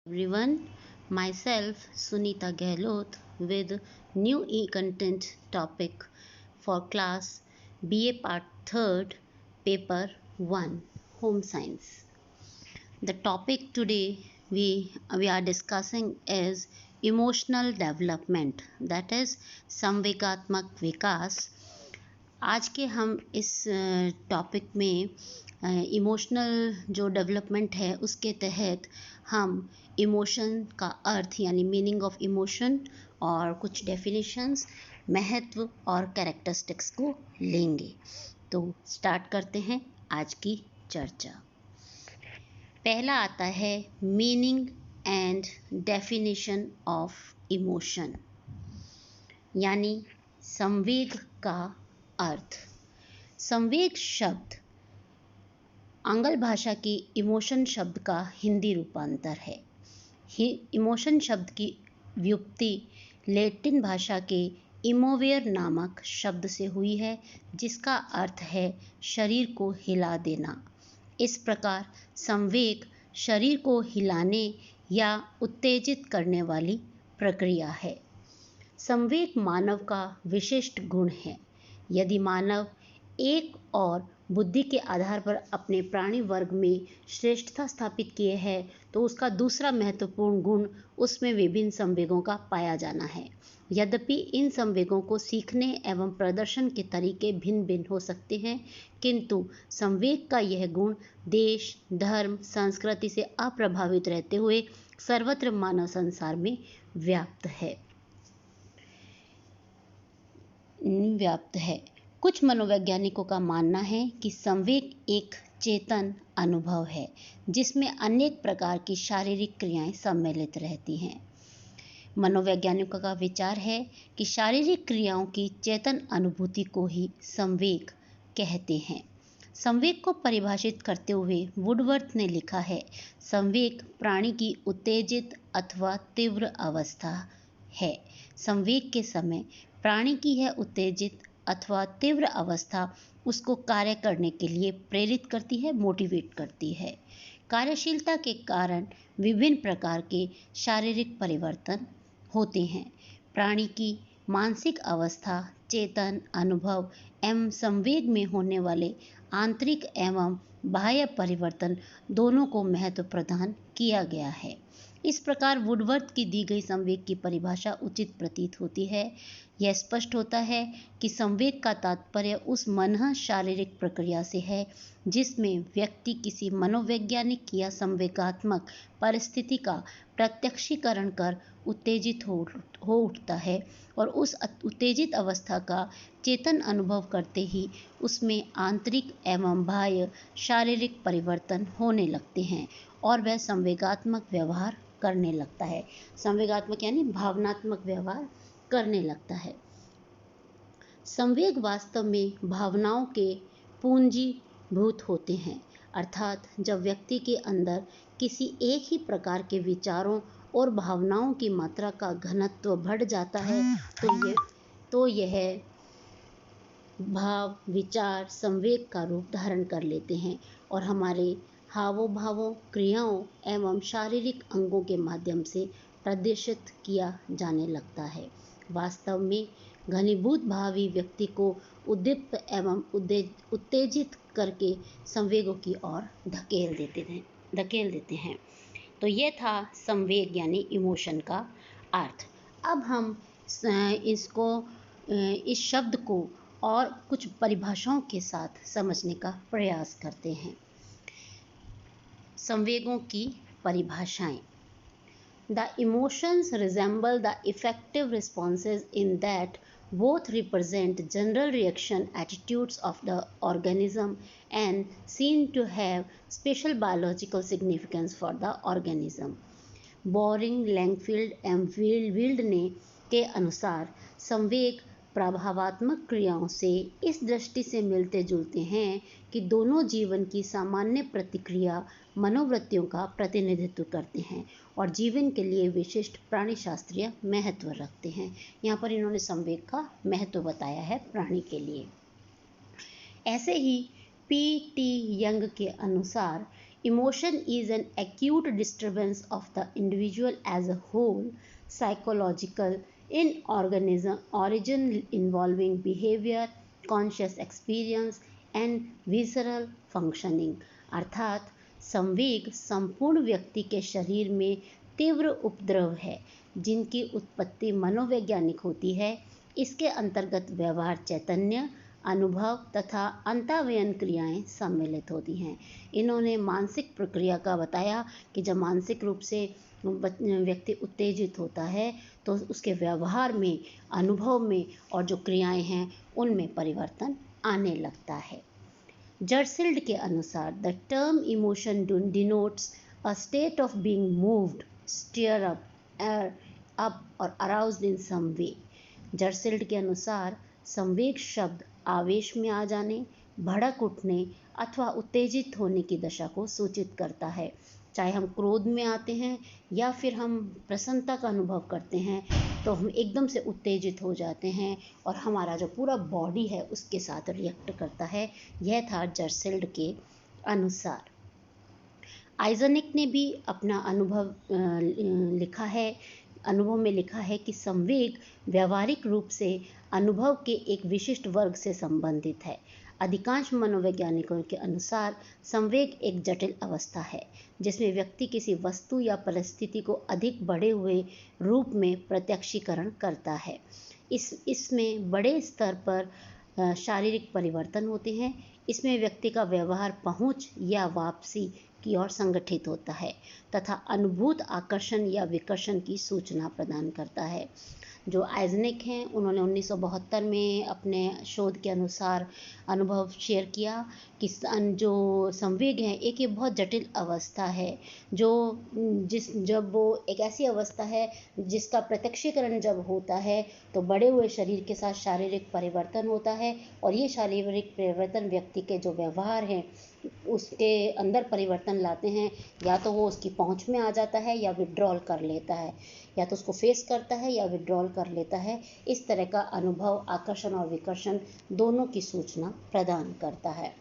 Everyone, myself Sunita Gehlot with new e-content topic for class BA Part 3rd, Paper 1, Home Science. The topic today we are discussing is emotional development, that is संवेगात्मक विकास. आज के हम इस topic में emotional जो development है उसके तहत हम इमोशन का अर्थ यानी मीनिंग ऑफ इमोशन और कुछ डेफिनेशंस, महत्व और कैरेक्टरिस्टिक्स को लेंगे. तो स्टार्ट करते हैं आज की चर्चा. पहला आता है meaning and definition of emotion, यानी संवेग का अर्थ. संवेग शब्द आंग्ल भाषा की इमोशन शब्द का हिंदी रूपांतर है. इमोशन शब्द की व्युत्पत्ति लैटिन भाषा के इमोवेयर नामक शब्द से हुई है, जिसका अर्थ है शरीर को हिला देना. इस प्रकार संवेग शरीर को हिलाने या उत्तेजित करने वाली प्रक्रिया है. संवेग मानव का विशिष्ट गुण है. यदि मानव एक और बुद्धि के आधार पर अपने प्राणी वर्ग में श्रेष्ठता स्थापित किए है तो उसका दूसरा महत्वपूर्ण गुण उसमें विभिन्न संवेगों का पाया जाना है. यद्यपि इन संवेगों को सीखने एवं प्रदर्शन के तरीके भिन्न भिन्न हो सकते हैं, किंतु संवेग का यह गुण देश, धर्म, संस्कृति से अप्रभावित रहते हुए सर्वत्र मानव संसार में व्याप्त है. कुछ मनोवैज्ञानिकों का मानना है कि संवेग एक चेतन अनुभव है जिसमें अनेक प्रकार की शारीरिक क्रियाएं सम्मिलित रहती हैं. मनोवैज्ञानिकों का विचार है कि शारीरिक क्रियाओं की चेतन अनुभूति को ही संवेग कहते हैं. संवेग को परिभाषित करते हुए वुडवर्थ ने लिखा है, संवेग प्राणी की उत्तेजित अथवा तीव्र अवस्था है. संवेग के समय प्राणी की यह उत्तेजित अथवा तीव्र अवस्था उसको कार्य करने के लिए प्रेरित करती है, मोटिवेट करती है. कार्यशीलता के कारण विभिन्न प्रकार के शारीरिक परिवर्तन होते हैं. प्राणी की मानसिक अवस्था, चेतन अनुभव एवं संवेग में होने वाले आंतरिक एवं बाह्य परिवर्तन दोनों को महत्व प्रदान किया गया है. इस प्रकार वुडवर्थ की दी गई संवेग की परिभाषा उचित प्रतीत होती है. यह स्पष्ट होता है कि संवेग का तात्पर्य उस मनः शारीरिक प्रक्रिया से है जिसमें व्यक्ति किसी मनोवैज्ञानिक या संवेगात्मक परिस्थिति का प्रत्यक्षीकरण कर उत्तेजित हो उठता है और उस उत्तेजित अवस्था का चेतन अनुभव करते ही उसमें आंतरिक एवं बाह्य शारीरिक परिवर्तन होने लगते हैं और वह संवेगात्मक व्यवहार करने लगता है. संवेगात्मक यानी भावनात्मक व्यवहार करने लगता है. संवेग वास्तव में भावनाओं के पूंजीभूत होते हैं, अर्थात जब व्यक्ति के अंदर किसी एक ही प्रकार के विचारों और भावनाओं की मात्रा का घनत्व बढ़ जाता है तो यह भाव विचार संवेग का रूप धारण कर लेते हैं और हमारे हावों भावों, क्रियाओं एवं शारीरिक अंगों के माध्यम से प्रदर्शित किया जाने लगता है. वास्तव में घनीभूत भावी व्यक्ति को उद्दीप्त एवं उत्तेजित करके संवेगों की ओर धकेल देते हैं. तो ये था संवेग यानी इमोशन का अर्थ. अब हम इस शब्द को और कुछ परिभाषाओं के साथ समझने का प्रयास करते हैं. संवेगों की परिभाषाएं. The emotions resemble the effective responses in that both represent general reaction attitudes of the organism and seem to have special biological significance for the organism. Boring, Langfield एवं विल्ड ने के अनुसार संवेग प्रभावात्मक क्रियाओं से इस दृष्टि से मिलते जुलते हैं कि दोनों जीवन की सामान्य प्रतिक्रिया मनोवृत्तियों का प्रतिनिधित्व करते हैं और जीवन के लिए विशिष्ट प्राणीशास्त्रीय महत्व रखते हैं. यहाँ पर इन्होंने संवेग का महत्व बताया है प्राणी के लिए. ऐसे ही पी टी यंग के अनुसार Emotion is an acute disturbance of the individual as a whole, psychological in organism origin involving behavior, conscious experience and visceral functioning। अर्थात संवेग संपूर्ण व्यक्ति के शरीर में तीव्र उपद्रव है जिनकी उत्पत्ति मनोवैज्ञानिक होती है। इसके अंतर्गत व्यवहार, चैतन्य, अनुभव तथा अंतःवयन क्रियाएं सम्मिलित होती हैं। इन्होंने मानसिक प्रक्रिया का बताया कि जब मानसिक रूप से व्यक्ति उत्तेजित होता है तो उसके व्यवहार में, अनुभव में और जो क्रियाएं हैं उनमें परिवर्तन आने लगता है। जर्सिल्ड के अनुसार the term emotion denotes a state of being moved, stirred up और aroused in some way. Jersild के अनुसार संवेग शब्द आवेश में आ जाने, भड़क उठने अथवा उत्तेजित होने की दशा को सूचित करता है। चाहे हम क्रोध में आते हैं या फिर हम प्रसन्नता का अनुभव करते हैं तो हम एकदम से उत्तेजित हो जाते हैं और हमारा जो पूरा बॉडी है उसके साथ रिएक्ट करता है। यह था जर्सिल्ड के अनुसार। आइजनिक ने भी अपना अनुभव में लिखा है कि संवेग व्यावहारिक रूप से अनुभव के एक विशिष्ट वर्ग से संबंधित है। अधिकांश मनोवैज्ञानिकों के अनुसार संवेग एक जटिल अवस्था है जिसमें व्यक्ति किसी वस्तु या परिस्थिति को अधिक बढ़े हुए रूप में प्रत्यक्षीकरण करता है। इसमें बड़े स्तर पर शारीरिक परिवर्तन होते हैं। इसमें व्यक्ति का व्यवहार पहुंच या वापसी की ओर संगठित होता है तथा अनुभूत आकर्षण या विकर्षण की सूचना प्रदान करता है। जो आइजनिक हैं उन्होंने 1972 में अपने शोध के अनुसार अनुभव शेयर किया कि जो संवेग है एक ये बहुत जटिल अवस्था है जब वो एक ऐसी अवस्था है जिसका प्रत्यक्षीकरण जब होता है तो बढ़े हुए शरीर के साथ शारीरिक परिवर्तन होता है और ये शारीरिक परिवर्तन व्यक्ति के जो व्यवहार हैं उसके अंदर परिवर्तन लाते हैं। या तो वो उसकी पहुंच में आ जाता है या विड्रॉल कर लेता है, या तो उसको फेस करता है या विड्रॉल कर लेता है। इस तरह का अनुभव आकर्षण और विकर्षण दोनों की सूचना प्रदान करता है।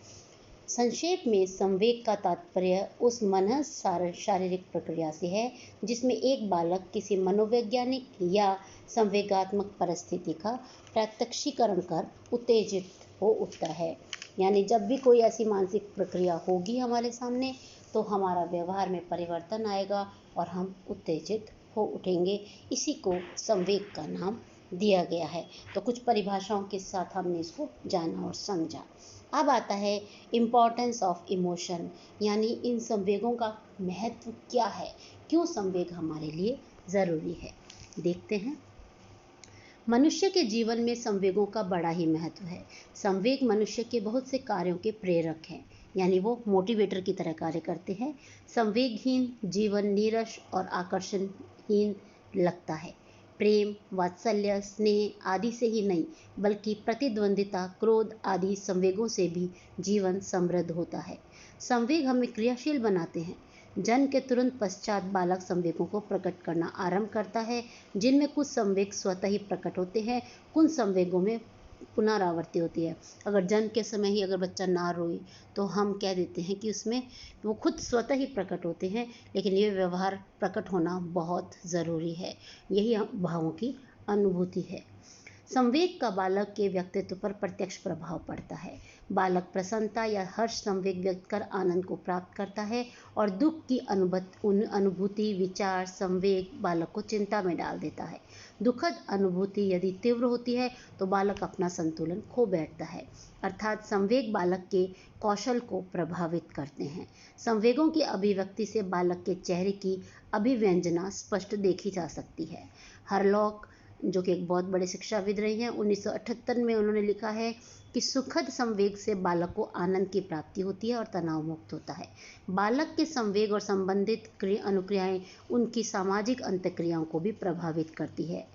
संक्षेप में संवेग का तात्पर्य उस मनस शारीरिक प्रक्रिया से है जिसमें एक बालक किसी मनोवैज्ञानिक या संवेगात्मक परिस्थिति का प्रत्यक्षीकरण कर उत्तेजित हो उठता है। यानी जब भी कोई ऐसी मानसिक प्रक्रिया होगी हमारे सामने तो हमारा व्यवहार में परिवर्तन आएगा और हम उत्तेजित हो उठेंगे। इसी को संवेग का नाम दिया गया है। तो कुछ परिभाषाओं के साथ हमने इसको जाना और समझा। अब आता है इम्पोर्टेंस ऑफ इमोशन, यानी इन संवेगों का महत्व क्या है, क्यों संवेग हमारे लिए ज़रूरी है। देखते हैं। मनुष्य के जीवन में संवेगों का बड़ा ही महत्व है। संवेग मनुष्य के बहुत से कार्यों के प्रेरक हैं, यानी वो मोटिवेटर की तरह कार्य करते हैं। संवेगहीन जीवन नीरस और आकर्षणहीन लगता है। प्रेम, वात्सल्य, स्नेह आदि से ही नहीं बल्कि प्रतिद्वंदिता, क्रोध आदि संवेगों से भी जीवन समृद्ध होता है। संवेग हमें क्रियाशील बनाते हैं। जन्म के तुरंत पश्चात बालक संवेगों को प्रकट करना आरंभ करता है, जिनमें कुछ संवेग स्वतः ही प्रकट होते हैं, कुछ संवेगों में पुनरावृत्ति होती है। अगर जन्म के समय ही अगर बच्चा ना रोए तो हम कह देते हैं कि उसमें वो खुद स्वतः ही प्रकट होते हैं, लेकिन ये व्यवहार प्रकट होना बहुत ज़रूरी है। यही भावों की अनुभूति है। संवेग का बालक के व्यक्तित्व पर प्रत्यक्ष प्रभाव पड़ता है। बालक प्रसन्नता या हर्ष संवेग व्यक्त कर आनंद को प्राप्त करता है और दुख की अनुभूति, विचार, संवेग बालक को चिंता में डाल देता है। दुखद अनुभूति यदि तीव्र होती है तो बालक अपना संतुलन खो बैठता है। अर्थात संवेग बालक के कौशल को प्रभावित करते हैं। संवेगों की अभिव्यक्ति से बालक के चेहरे की अभिव्यंजना स्पष्ट देखी जा सकती है। हरलॉक, जो कि एक बहुत बड़े शिक्षाविद रहे हैं, 1978 में उन्होंने लिखा है कि सुखद संवेग से बालक को आनंद की प्राप्ति होती है और तनाव मुक्त होता है। बालक के संवेग और संबंधित अनुक्रियाएं उनकी सामाजिक अंतःक्रियाओं को भी प्रभावित करती है।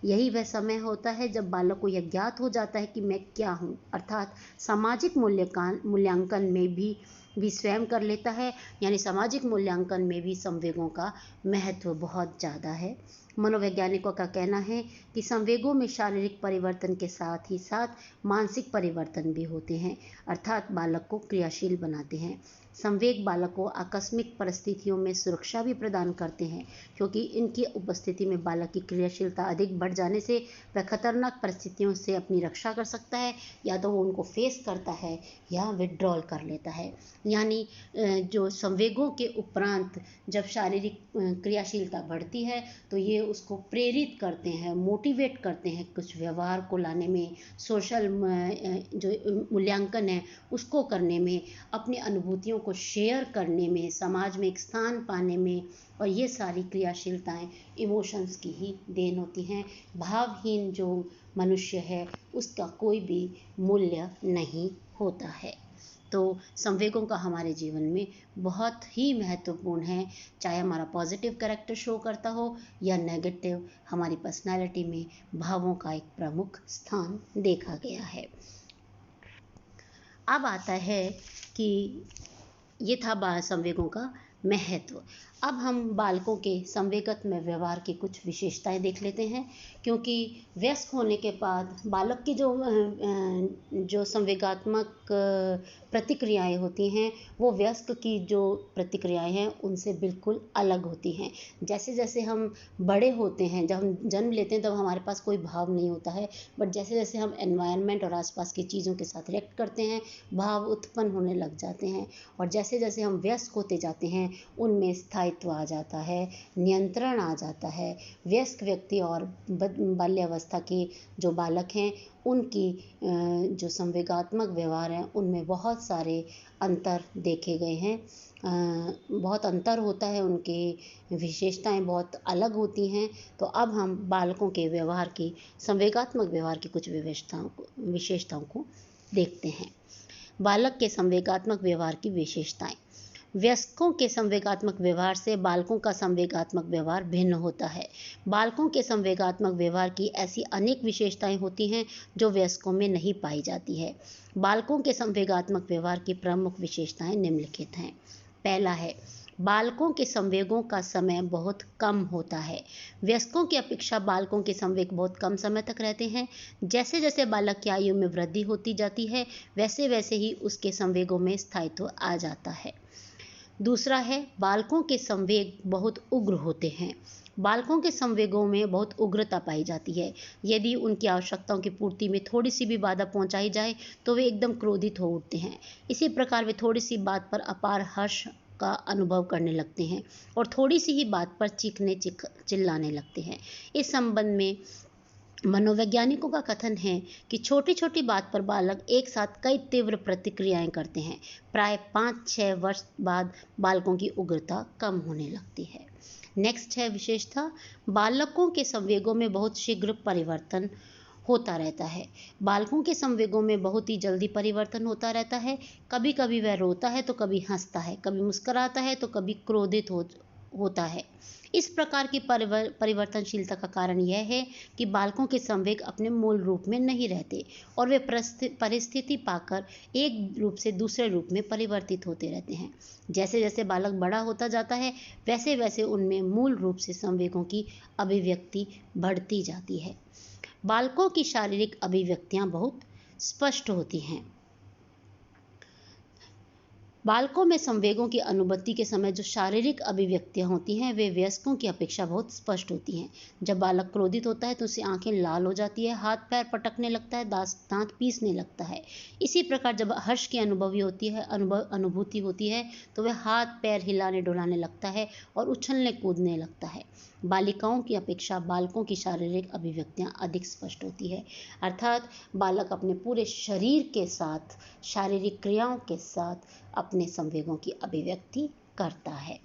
यही वह समय होता है जब बालक को यह ज्ञात हो जाता है कि मैं क्या हूँ, अर्थात सामाजिक मूल्यांकन में भी स्वयं कर लेता है। यानी सामाजिक मूल्यांकन में भी संवेगों का महत्व बहुत ज़्यादा है। मनोवैज्ञानिकों का कहना है कि संवेगों में शारीरिक परिवर्तन के साथ ही साथ मानसिक परिवर्तन भी होते हैं, अर्थात बालक को क्रियाशील बनाते हैं। संवेग बालक को आकस्मिक परिस्थितियों में सुरक्षा भी प्रदान करते हैं, क्योंकि इनकी उपस्थिति में बालक की क्रियाशीलता अधिक बढ़ जाने से वह खतरनाक परिस्थितियों से अपनी रक्षा कर सकता है, या तो वो उनको फेस करता है या विड्रॉल कर लेता है। यानी जो संवेगों के उपरांत जब शारीरिक क्रियाशीलता बढ़ती है तो ये उसको प्रेरित करते हैं, मोटिवेट करते हैं कुछ व्यवहार को लाने में, सोशल जो मूल्यांकन है उसको करने में, अपनी अनुभूतियों को शेयर करने में, समाज में एक स्थान पाने में। और ये सारी क्रियाशीलताएं इमोशंस की ही देन होती हैं। भावहीन जो मनुष्य है उसका कोई भी मूल्य नहीं होता है। तो संवेगों का हमारे जीवन में बहुत ही महत्वपूर्ण है, चाहे हमारा पॉजिटिव कैरेक्टर शो करता हो या नेगेटिव, हमारी पर्सनालिटी में भावों का एक प्रमुख स्थान देखा गया है। अब आता है कि ये था संवेगों का महत्व। अब हम बालकों के संवेगात्मक व्यवहार की कुछ विशेषताएं देख लेते हैं, क्योंकि वयस्क होने के बाद बालक की जो संवेगात्मक प्रतिक्रियाएं होती हैं वो वयस्क की जो प्रतिक्रियाएं हैं उनसे बिल्कुल अलग होती हैं। जैसे जैसे हम बड़े होते हैं, जब हम जन्म लेते हैं तब हमारे पास कोई भाव नहीं होता है, बट जैसे जैसे हम एनवायरनमेंट और आसपास की चीज़ों के साथ रिएक्ट करते हैं भाव उत्पन्न होने लग जाते हैं। और जैसे जैसे हम वयस्क होते जाते हैं उनमें स्थायित्व आ जाता है, नियंत्रण आ जाता है। वयस्क व्यक्ति और बाल्यावस्था के जो बालक हैं उनकी जो संवेगात्मक व्यवहार हैं उनमें बहुत सारे अंतर देखे गए हैं। बहुत अंतर होता है, उनकी विशेषताएं बहुत अलग होती हैं। तो अब हम बालकों के व्यवहार की, संवेगात्मक व्यवहार की कुछ विशेषताओं को देखते हैं। बालक के संवेगात्मक व्यवहार की विशेषताएं। वयस्कों के संवेगात्मक व्यवहार से बालकों का संवेगात्मक व्यवहार भिन्न होता है। बालकों के संवेगात्मक व्यवहार की ऐसी अनेक विशेषताएं होती हैं जो वयस्कों में नहीं पाई जाती है। बालकों के संवेगात्मक व्यवहार की प्रमुख विशेषताएं निम्नलिखित हैं। पहला है, बालकों के संवेगों का समय बहुत कम होता है। वयस्कों की अपेक्षा बालकों के संवेग बहुत कम समय तक रहते हैं। जैसे जैसे बालक की आयु में वृद्धि होती जाती है वैसे वैसे ही उसके संवेगों में स्थायित्व आ जाता है। दूसरा है, बालकों के संवेग बहुत उग्र होते हैं। बालकों के संवेगों में बहुत उग्रता पाई जाती है। यदि उनकी आवश्यकताओं की पूर्ति में थोड़ी सी भी बाधा पहुंचाई जाए तो वे एकदम क्रोधित हो उठते हैं। इसी प्रकार वे थोड़ी सी बात पर अपार हर्ष का अनुभव करने लगते हैं और थोड़ी सी ही बात पर चीखने चिल्लाने लगते हैं। इस संबंध में मनोवैज्ञानिकों का कथन है कि छोटी छोटी बात पर बालक एक साथ कई तीव्र प्रतिक्रियाएं करते हैं। प्राय 5-6 वर्ष बाद बालकों की उग्रता कम होने लगती है। नेक्स्ट है विशेषता, बालकों के संवेगों में बहुत शीघ्र परिवर्तन होता रहता है। बालकों के संवेगों में बहुत ही जल्दी परिवर्तन होता रहता है। कभी कभी वह रोता है तो कभी हंसता है, कभी मुस्कुराता है तो कभी क्रोधित होता है। इस प्रकार की परिवर्तनशीलता का कारण यह है कि बालकों के संवेग अपने मूल रूप में नहीं रहते और वे परिस्थिति पाकर एक रूप से दूसरे रूप में परिवर्तित होते रहते हैं। जैसे जैसे बालक बड़ा होता जाता है वैसे वैसे उनमें मूल रूप से संवेगों की अभिव्यक्ति बढ़ती जाती है। बालकों की शारीरिक अभिव्यक्तियां बहुत स्पष्ट होती हैं। बालकों में संवेगों की अनुभूति के समय जो शारीरिक अभिव्यक्तियां होती हैं वे वयस्कों की अपेक्षा बहुत स्पष्ट होती हैं। जब बालक क्रोधित होता है तो उसकी आंखें लाल हो जाती है, हाथ पैर पटकने लगता है, दांत पीसने लगता है। इसी प्रकार जब हर्ष की अनुभूति होती है तो वह हाथ पैर हिलाने डुलाने लगता है और उछलने कूदने लगता है। बालिकाओं की अपेक्षा बालकों की शारीरिक अभिव्यक्तियां अधिक स्पष्ट होती है, अर्थात बालक अपने पूरे शरीर के साथ, शारीरिक क्रियाओं के साथ अपने संवेगों की अभिव्यक्ति करता है।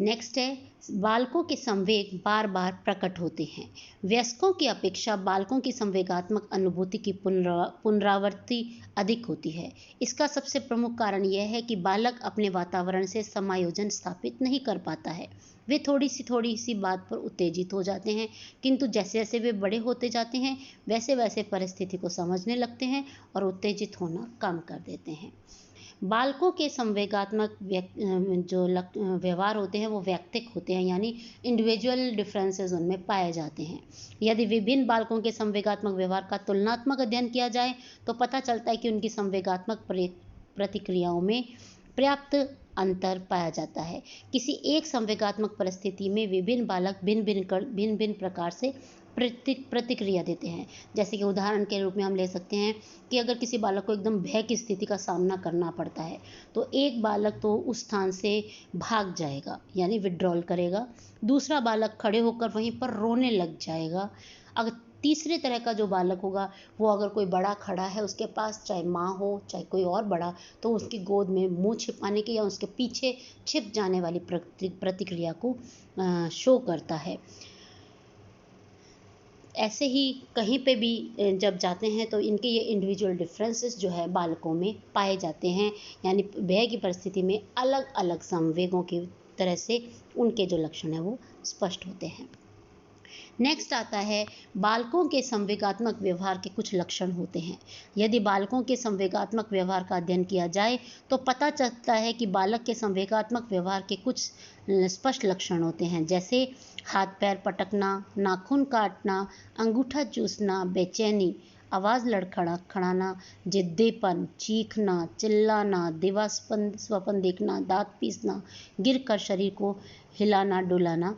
नेक्स्ट है, बालकों के संवेग बार बार प्रकट होते हैं। वयस्कों की अपेक्षा बालकों की संवेगात्मक अनुभूति की पुनरावृत्ति अधिक होती है। इसका सबसे प्रमुख कारण यह है कि बालक अपने वातावरण से समायोजन स्थापित नहीं कर पाता है। वे थोड़ी सी बात पर उत्तेजित हो जाते हैं, किंतु जैसे जैसे वे बड़े होते जाते हैं वैसे वैसे परिस्थिति को समझने लगते हैं और उत्तेजित होना कम कर देते हैं। बालकों के संवेगात्मक जो व्यवहार होते हैं वो वैयक्तिक होते हैं, यानी इंडिविजुअल डिफरेंसेस उनमें पाए जाते हैं। यदि विभिन्न बालकों के संवेगात्मक व्यवहार का तुलनात्मक अध्ययन किया जाए तो पता चलता है कि उनकी संवेगात्मक प्रतिक्रियाओं में पर्याप्त अंतर पाया जाता है। किसी एक संवेगात्मक परिस्थिति में विभिन्न बालक भिन्न भिन्न प्रकार से प्रतिक्रिया देते हैं। जैसे कि उदाहरण के रूप में हम ले सकते हैं कि अगर किसी बालक को एकदम भय की स्थिति का सामना करना पड़ता है तो एक बालक तो उस स्थान से भाग जाएगा यानी विड्रॉल करेगा, दूसरा बालक खड़े होकर वहीं पर रोने लग जाएगा। अगर तीसरे तरह का जो बालक होगा वो अगर कोई बड़ा खड़ा है उसके पास, चाहे माँ हो चाहे कोई और बड़ा, तो उसकी गोद में मुंह छिपाने की या उसके पीछे छिप जाने वाली प्रतिक्रिया को शो करता है। ऐसे ही कहीं पे भी जब जाते हैं तो इनके ये इंडिविजुअल डिफरेंसेस जो है बालकों में पाए जाते हैं, यानी भय की परिस्थिति में अलग अलग संवेगों की तरह से उनके जो लक्षण हैं वो स्पष्ट होते हैं। नेक्स्ट आता है बालकों के संवेगात्मक व्यवहार के कुछ लक्षण होते हैं। यदि बालकों के संवेगात्मक व्यवहार का अध्ययन किया जाए तो पता चलता है कि बालक के संवेगात्मक व्यवहार के कुछ स्पष्ट लक्षण होते हैं, जैसे हाथ पैर पटकना, नाखून काटना, अंगूठा चूसना, बेचैनी, आवाज़ लड़खड़ाना, जिद्दीपन, चीखना, चिल्लाना, दिवा स्वप्न देखना, दांत पीसना, गिरकर शरीर को हिलाना डुलाना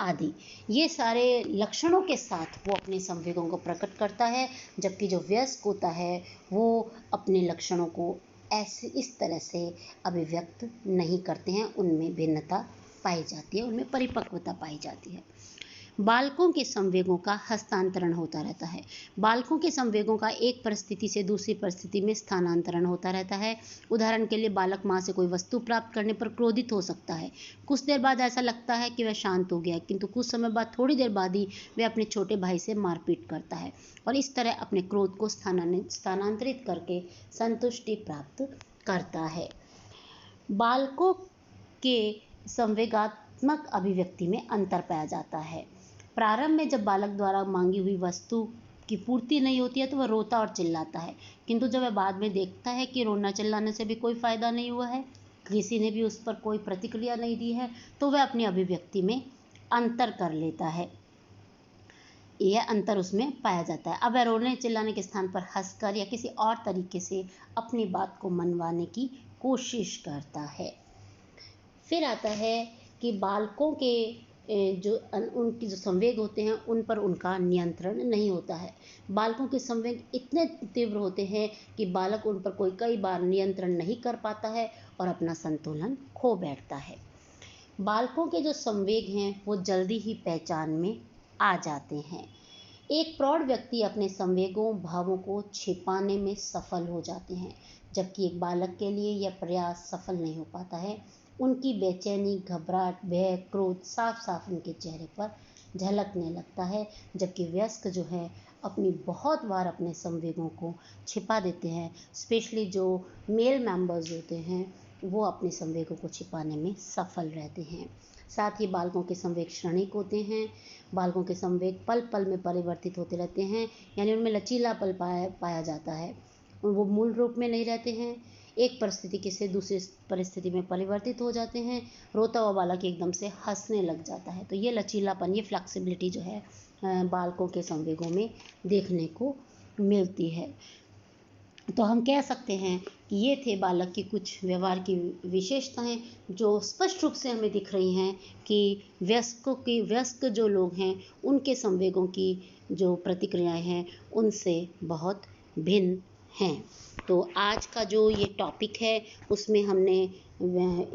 आदि। ये सारे लक्षणों के साथ वो अपने संवेगों को प्रकट करता है, जबकि जो वयस्क होता है वो अपने लक्षणों को इस तरह से अभिव्यक्त नहीं करते हैं, उनमें भिन्नता पाई जाती है, उनमें परिपक्वता पाई जाती है। बालकों के संवेगों का हस्तांतरण होता रहता है। बालकों के संवेगों का एक परिस्थिति से दूसरी परिस्थिति में स्थानांतरण होता रहता है। उदाहरण के लिए बालक माँ से कोई वस्तु प्राप्त करने पर क्रोधित हो सकता है। कुछ देर बाद ऐसा लगता है कि वह शांत हो गया, किंतु कुछ समय बाद थोड़ी देर बाद ही वह अपने छोटे भाई से मारपीट करता है और इस तरह अपने क्रोध को स्थानांतरित करके संतुष्टि प्राप्त करता है। बालकों के संवेगात्मक अभिव्यक्ति में अंतर पाया जाता है। प्रारंभ में जब बालक द्वारा मांगी हुई वस्तु की पूर्ति नहीं होती है तो वह रोता और चिल्लाता है, किंतु जब वह बाद में देखता है कि रोना चिल्लाने से भी कोई फायदा नहीं हुआ है, किसी ने भी उस पर कोई प्रतिक्रिया नहीं दी है, तो वह अपनी अभिव्यक्ति में अंतर कर लेता है। यह अंतर उसमें पाया जाता है। अब वह रोने चिल्लाने के स्थान पर हंसकर या किसी और तरीके से अपनी बात को मनवाने की कोशिश करता है। फिर आता है कि बालकों के उनकी जो संवेग होते हैं उन पर उनका नियंत्रण नहीं होता है। बालकों के संवेग इतने तीव्र होते हैं कि बालक उन पर कई बार नियंत्रण नहीं कर पाता है और अपना संतुलन खो बैठता है। बालकों के जो संवेग हैं वो जल्दी ही पहचान में आ जाते हैं। एक प्रौढ़ व्यक्ति अपने संवेगों भावों को छिपाने में सफल हो जाते हैं, जबकि एक बालक के लिए यह प्रयास सफल नहीं हो पाता है। उनकी बेचैनी, घबराहट, भय, क्रोध साफ साफ उनके चेहरे पर झलकने लगता है, जबकि वयस्क जो है अपनी बहुत बार अपने संवेगों को छिपा देते हैं। स्पेशली जो मेल मेंबर्स होते हैं वो अपने संवेगों को छिपाने में सफल रहते हैं। साथ ही बालकों के संवेग क्षणिक होते हैं। बालकों के संवेग पल पल में परिवर्तित होते रहते हैं, यानी उनमें लचीलापन पाया जाता है। वो मूल रूप में नहीं रहते हैं, एक परिस्थिति से दूसरी परिस्थिति में परिवर्तित हो जाते हैं। रोता हुआ बालक एकदम से हंसने लग जाता है। तो ये लचीलापन, ये फ्लेक्सिबिलिटी जो है बालकों के संवेगों में देखने को मिलती है। तो हम कह सकते हैं कि ये थे बालक की कुछ व्यवहार की विशेषताएं जो स्पष्ट रूप से हमें दिख रही हैं कि वयस्क जो लोग हैं उनके संवेगों की जो प्रतिक्रियाएं हैं उनसे बहुत भिन्न हैं। तो आज का जो ये टॉपिक है उसमें हमने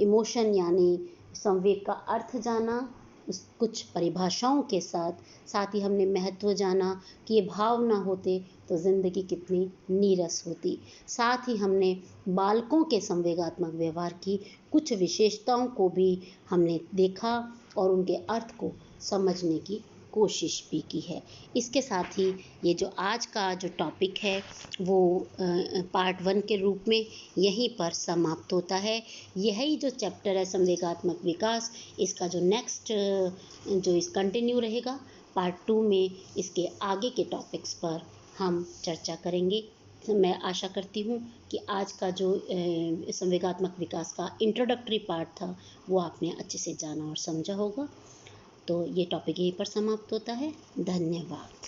इमोशन यानी संवेग का अर्थ जाना, कुछ परिभाषाओं के साथ ही हमने महत्व जाना कि ये भाव ना होते तो ज़िंदगी कितनी नीरस होती। साथ ही हमने बालकों के संवेगात्मक व्यवहार की कुछ विशेषताओं को भी हमने देखा और उनके अर्थ को समझने की कोशिश भी की है। इसके साथ ही ये जो आज का जो टॉपिक है वो पार्ट 1 के रूप में यहीं पर समाप्त होता है। यही जो चैप्टर है संवेगात्मक विकास, इसका जो नेक्स्ट जो इस कंटिन्यू रहेगा पार्ट 2 में इसके आगे के टॉपिक्स पर हम चर्चा करेंगे। मैं आशा करती हूँ कि आज का जो संवेगात्मक विकास का इंट्रोडक्टरी पार्ट था वो आपने अच्छे से जाना और समझा होगा। तो ये टॉपिक यहीं पर समाप्त होता है। धन्यवाद।